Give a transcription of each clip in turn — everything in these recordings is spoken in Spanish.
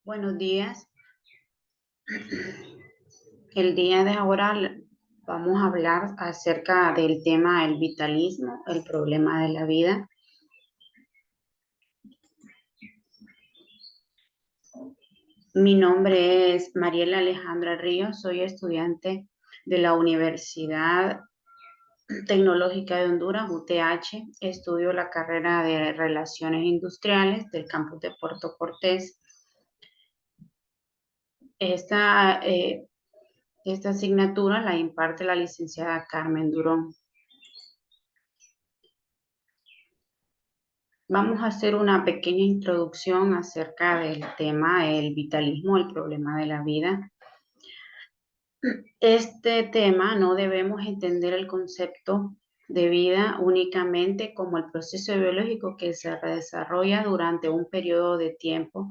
Buenos días. El día de ahora vamos a hablar acerca del tema del vitalismo, el problema de la vida. Mi nombre es Mariela Alejandra Ríos, soy estudiante de la Universidad Tecnológica de Honduras, UTH. Estudio la carrera de Relaciones Industriales del campus de Puerto Cortés. Esta asignatura la imparte la licenciada Carmen Durón. Vamos a hacer una pequeña introducción acerca del tema del vitalismo, el problema de la vida. Este tema no debemos entender el concepto de vida únicamente como el proceso biológico que se desarrolla durante un periodo de tiempo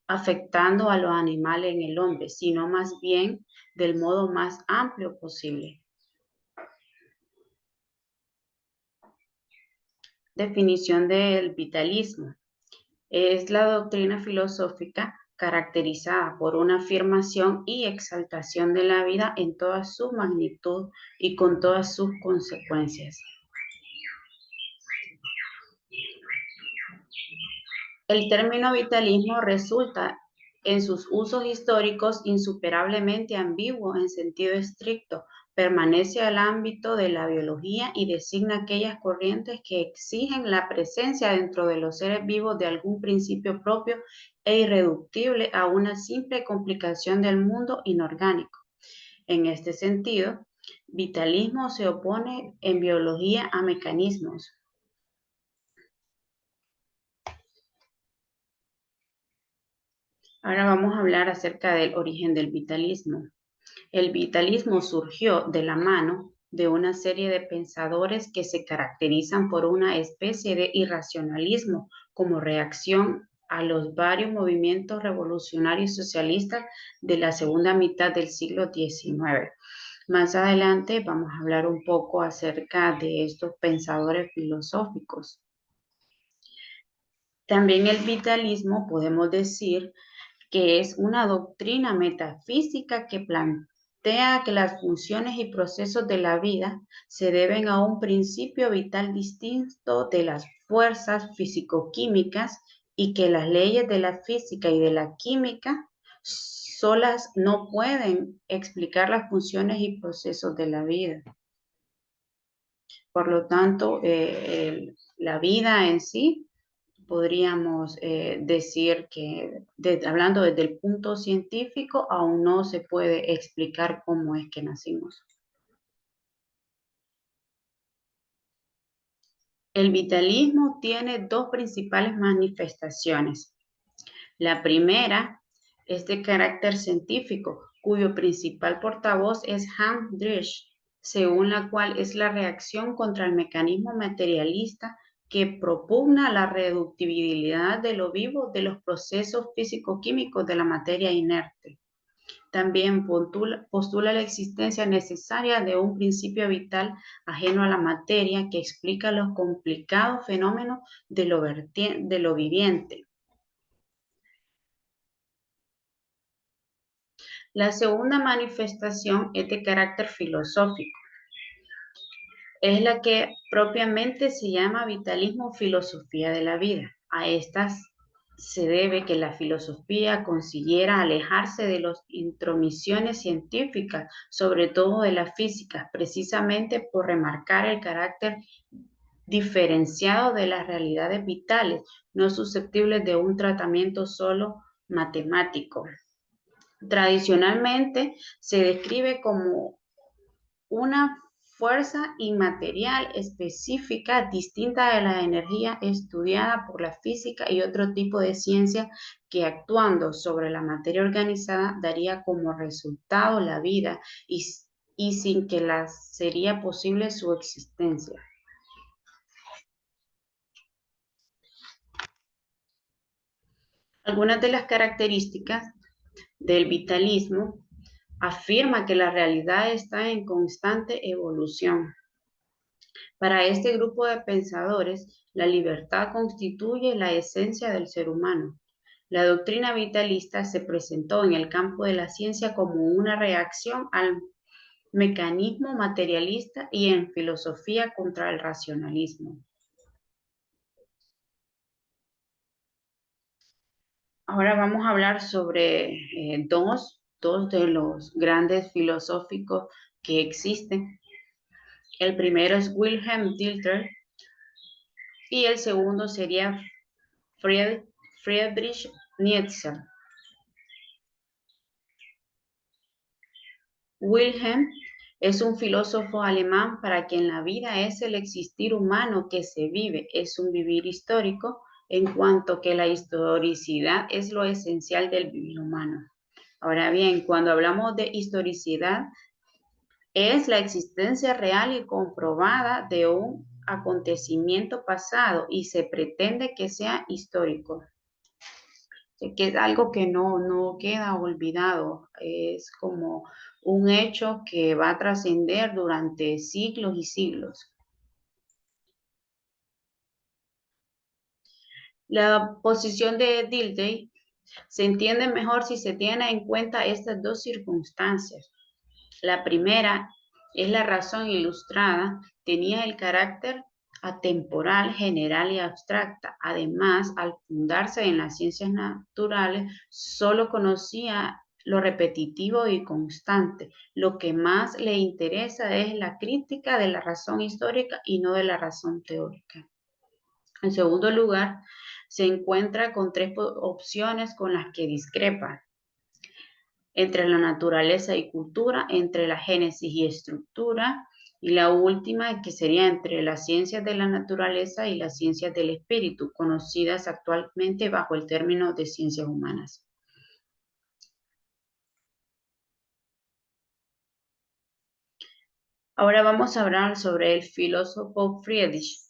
afectando a los animales en el hombre, sino más bien del modo más amplio posible. Definición del vitalismo. Es la doctrina filosófica caracterizada por una afirmación y exaltación de la vida en toda su magnitud y con todas sus consecuencias. El término vitalismo resulta en sus usos históricos insuperablemente ambiguo en sentido estricto, permanece al ámbito de la biología y designa aquellas corrientes que exigen la presencia dentro de los seres vivos de algún principio propio e irreductible a una simple complicación del mundo inorgánico. En este sentido, vitalismo se opone en biología a mecanismos. Ahora vamos a hablar acerca del origen del vitalismo. El vitalismo surgió de la mano de una serie de pensadores que se caracterizan por una especie de irracionalismo como reacción a los varios movimientos revolucionarios socialistas de la segunda mitad del siglo XIX. Más adelante vamos a hablar un poco acerca de estos pensadores filosóficos. También el vitalismo podemos decir que es una doctrina metafísica que plantea que las funciones y procesos de la vida se deben a un principio vital distinto de las fuerzas físico-químicas y que las leyes de la física y de la química solas no pueden explicar las funciones y procesos de la vida. Por lo tanto, la vida en sí podríamos decir que, hablando desde el punto científico, aún no se puede explicar cómo es que nacimos. El vitalismo tiene dos principales manifestaciones. La primera es de carácter científico, cuyo principal portavoz es Hans Driesch, según la cual es la reacción contra el mecanismo materialista que propugna la reductibilidad de lo vivo de los procesos físico-químicos de la materia inerte. También postula la existencia necesaria de un principio vital ajeno a la materia que explica los complicados fenómenos de lo viviente. La segunda manifestación es de carácter filosófico. Es la que propiamente se llama vitalismo, filosofía de la vida. A estas se debe que la filosofía consiguiera alejarse de las intromisiones científicas, sobre todo de la física, precisamente por remarcar el carácter diferenciado de las realidades vitales, no susceptibles de un tratamiento solo matemático. Tradicionalmente se describe como una fuerza inmaterial específica distinta de la energía estudiada por la física y otro tipo de ciencia que actuando sobre la materia organizada daría como resultado la vida y sin que sería posible su existencia. Algunas de las características del vitalismo afirma que la realidad está en constante evolución. Para este grupo de pensadores, la libertad constituye la esencia del ser humano. La doctrina vitalista se presentó en el campo de la ciencia como una reacción al mecanismo materialista y en filosofía contra el racionalismo. Ahora vamos a hablar sobre dos de los grandes filosóficos que existen. El primero es Wilhelm Dilthey y el segundo sería Friedrich Nietzsche. Wilhelm es un filósofo alemán para quien la vida es el existir humano que se vive, es un vivir histórico, en cuanto que la historicidad es lo esencial del vivir humano. Ahora bien, cuando hablamos de historicidad, es la existencia real y comprobada de un acontecimiento pasado y se pretende que sea histórico, que es algo que no queda olvidado, es como un hecho que va a trascender durante siglos y siglos. La posición de Dilthey se entiende mejor si se tiene en cuenta estas dos circunstancias. La primera es la razón ilustrada, tenía el carácter atemporal, general y abstracta. Además, al fundarse en las ciencias naturales, solo conocía lo repetitivo y constante. Lo que más le interesa es la crítica de la razón histórica y no de la razón teórica. En segundo lugar, se encuentra con tres opciones con las que discrepa: entre la naturaleza y cultura, entre la génesis y estructura, y la última que sería entre las ciencias de la naturaleza y las ciencias del espíritu, conocidas actualmente bajo el término de ciencias humanas. Ahora vamos a hablar sobre el filósofo Friedrich.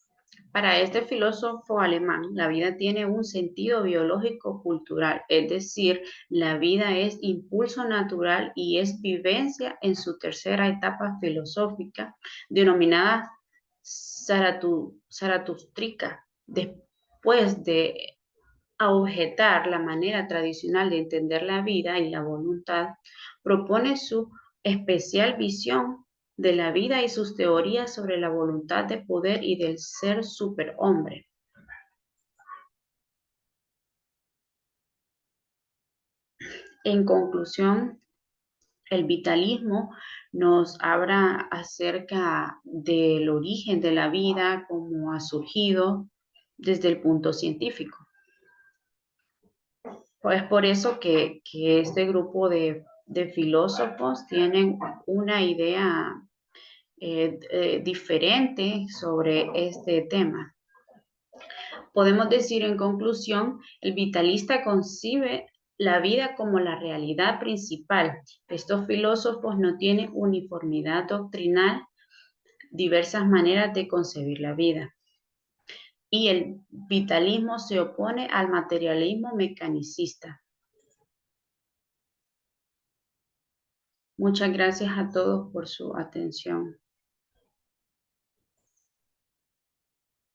Para este filósofo alemán, la vida tiene un sentido biológico-cultural, es decir, la vida es impulso natural y es vivencia en su tercera etapa filosófica, denominada zaratústrica. Después de objetar la manera tradicional de entender la vida y la voluntad, propone su especial visión de la vida y sus teorías sobre la voluntad de poder y del ser superhombre. En conclusión, el vitalismo nos habla acerca del origen de la vida, cómo ha surgido desde el punto científico. Pues por eso que este grupo de filósofos tienen una idea diferente sobre este tema. Podemos decir en conclusión, el vitalista concibe la vida como la realidad principal. Estos filósofos no tienen uniformidad doctrinal, diversas maneras de concebir la vida. Y el vitalismo se opone al materialismo mecanicista. Muchas gracias a todos por su atención.